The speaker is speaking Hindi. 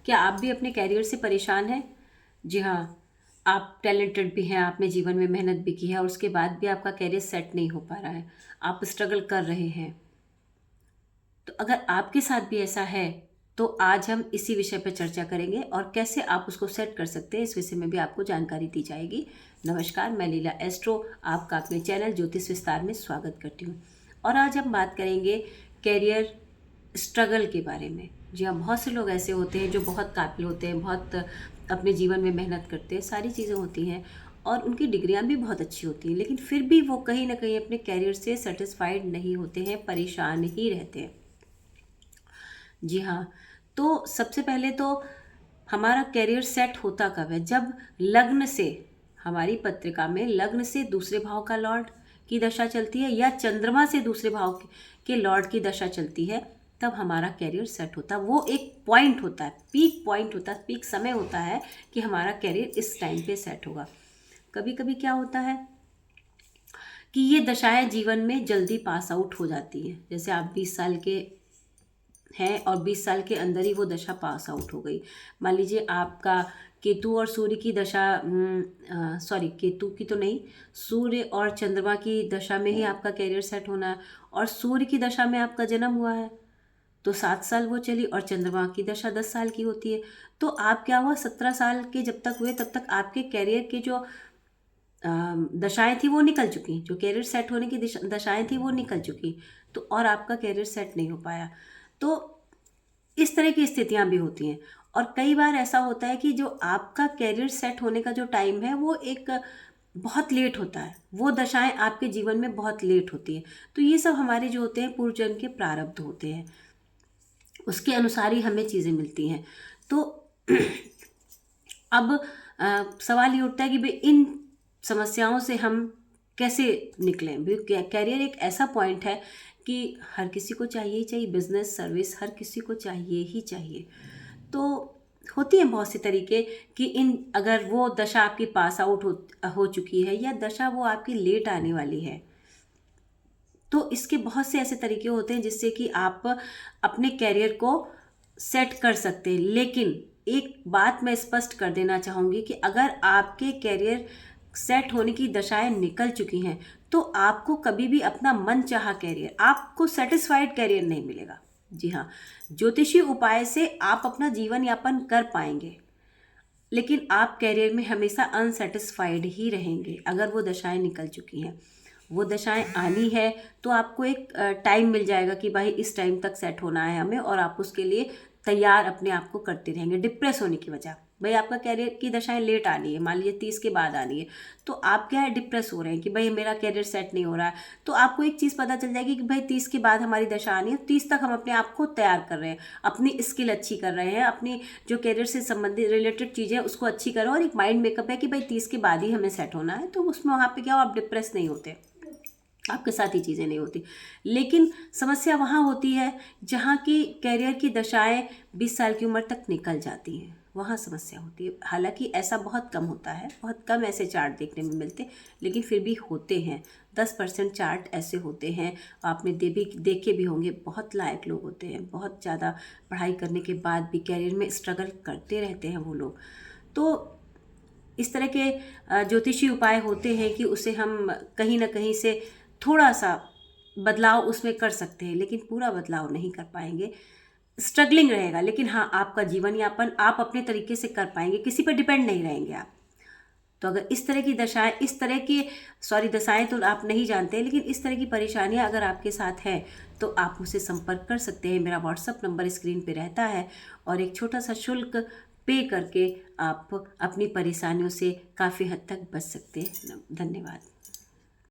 क्या आप भी अपने कैरियर से परेशान हैं? जी हाँ, आप टैलेंटेड भी हैं, आपने जीवन में मेहनत भी की है और उसके बाद भी आपका कैरियर सेट नहीं हो पा रहा है, आप स्ट्रगल कर रहे हैं। तो अगर आपके साथ भी ऐसा है, तो आज हम इसी विषय पर चर्चा करेंगे और कैसे आप उसको सेट कर सकते हैं, इस विषय में भी आपको जानकारी दी जाएगी। नमस्कार, मैं लीला एस्ट्रो आपका अपने चैनल ज्योतिष विस्तार में स्वागत करती हूँ। और आज हम बात करेंगे कैरियर स्ट्रगल के बारे में। जी हाँ, बहुत से लोग ऐसे होते हैं जो बहुत काबिल होते हैं, बहुत अपने जीवन में मेहनत करते हैं, सारी चीज़ें होती हैं और उनकी डिग्रियां भी बहुत अच्छी होती हैं, लेकिन फिर भी वो कहीं ना कहीं अपने कैरियर से सेटिस्फाइड नहीं होते हैं, परेशान ही रहते हैं। जी हाँ, तो सबसे पहले तो हमारा करियर सेट होता कब है? जब लग्न से, हमारी पत्रिका में लग्न से दूसरे भाव का लॉर्ड की दशा चलती है या चंद्रमा से दूसरे भाव के लॉर्ड की दशा चलती है, तब हमारा करियर सेट होता है। वो एक पॉइंट होता है, पीक पॉइंट होता है, पीक समय होता है कि हमारा करियर इस टाइम पे सेट होगा। कभी कभी क्या होता है कि ये दशाएं जीवन में जल्दी पास आउट हो जाती हैं। जैसे आप 20 साल के हैं और 20 साल के अंदर ही वो दशा पास आउट हो गई। मान लीजिए आपका केतु और सूर्य की दशा, सॉरी केतु की तो नहीं, सूर्य और चंद्रमा की दशा में ही आपका कैरियर सेट होना है और सूर्य की दशा में आपका जन्म हुआ है तो 7 साल वो चली और चंद्रमा की दशा 10 साल की होती है। तो आप क्या हुआ, 17 साल के जब तक हुए तब तक आपके कैरियर के जो दशाएं थी वो निकल चुकी, जो कैरियर सेट होने की दशाएं थी वो निकल चुकी, तो और आपका कैरियर सेट नहीं हो पाया। तो इस तरह की स्थितियां भी होती हैं। और कई बार ऐसा होता है कि जो आपका कैरियर सेट होने का जो टाइम है वो एक बहुत लेट होता है, वो दशाएं आपके जीवन में बहुत लेट होती है। तो ये सब हमारे जो होते हैं पूर्व जन्म के प्रारब्ध होते हैं, उसके अनुसार ही हमें चीज़ें मिलती हैं। तो अब सवाल ये उठता है कि भाई इन समस्याओं से हम कैसे निकलें। कैरियर एक ऐसा पॉइंट है कि हर किसी को चाहिए ही चाहिए, बिजनेस सर्विस हर किसी को चाहिए ही चाहिए। तो होती हैं बहुत से तरीके कि इन अगर वो दशा आपकी पास आउट हो चुकी है या दशा वो आपकी लेट आने वाली है, तो इसके बहुत से ऐसे तरीके होते हैं जिससे कि आप अपने कैरियर को सेट कर सकते हैं। लेकिन एक बात मैं स्पष्ट कर देना चाहूँगी कि अगर आपके कैरियर सेट होने की दशाएं निकल चुकी हैं तो आपको कभी भी अपना मन चाहा कैरियर, आपको सेटिस्फाइड कैरियर नहीं मिलेगा। जी हाँ, ज्योतिषी उपाय से आप अपना जीवन यापन कर पाएंगे, लेकिन आप कैरियर में हमेशा अनसेटिस्फाइड ही रहेंगे अगर वो दशाएं निकल चुकी हैं। वो दशाएं आनी है तो आपको एक टाइम मिल जाएगा कि भाई इस टाइम तक सेट होना है हमें, और आप उसके लिए तैयार अपने आप को करते रहेंगे। डिप्रेस होने की वजह, भाई आपका कैरियर की दशाएं लेट आनी है, मान लीजिए 30 के बाद आनी है, तो आप क्या है, डिप्रेस हो रहे हैं कि भाई मेरा कैरियर सेट नहीं हो रहा है। तो आपको एक चीज़ पता चल जाएगी कि भाई 30 के बाद हमारी दशा आनी है, 30 तक हम अपने आप को तैयार कर रहे हैं, अपनी स्किल अच्छी कर रहे हैं, अपनी जो कैरियर से संबंधित रिलेटेड चीज़ें हैं उसको अच्छी करो, और एक माइंड मेकअप है कि भाई 30 के बाद ही हमें सेट होना है। तो उसमें वहाँ पे क्या हो, आप डिप्रेस नहीं होते, आपके साथ ही चीज़ें नहीं होती। लेकिन समस्या वहाँ होती है जहाँ की कैरियर की दशाएं 20 साल की उम्र तक निकल जाती हैं, वहाँ समस्या होती है। हालांकि ऐसा बहुत कम होता है, बहुत कम ऐसे चार्ट देखने में मिलते, लेकिन फिर भी होते हैं। 10% चार्ट ऐसे होते हैं, आपने देखे भी होंगे। बहुत लायक लोग होते हैं, बहुत ज़्यादा पढ़ाई करने के बाद भी कैरियर में स्ट्रगल करते रहते हैं वो लोग। तो इस तरह के ज्योतिषी उपाय होते हैं कि उसे हम कहीं ना कहीं से थोड़ा सा बदलाव उसमें कर सकते हैं, लेकिन पूरा बदलाव नहीं कर पाएंगे। स्ट्रगलिंग रहेगा, लेकिन हाँ आपका जीवन यापन आप अपने तरीके से कर पाएंगे, किसी पर डिपेंड नहीं रहेंगे आप। तो अगर इस तरह की दशाएं, इस तरह की दशाएं तो आप नहीं जानते, लेकिन इस तरह की परेशानियां अगर आपके साथ है तो आप मुझसे संपर्क कर सकते हैं। मेरा व्हाट्सअप नंबर स्क्रीन पे रहता है और एक छोटा सा शुल्क पे करके आप अपनी परेशानियों से काफ़ी हद तक बच सकते हैं। धन्यवाद।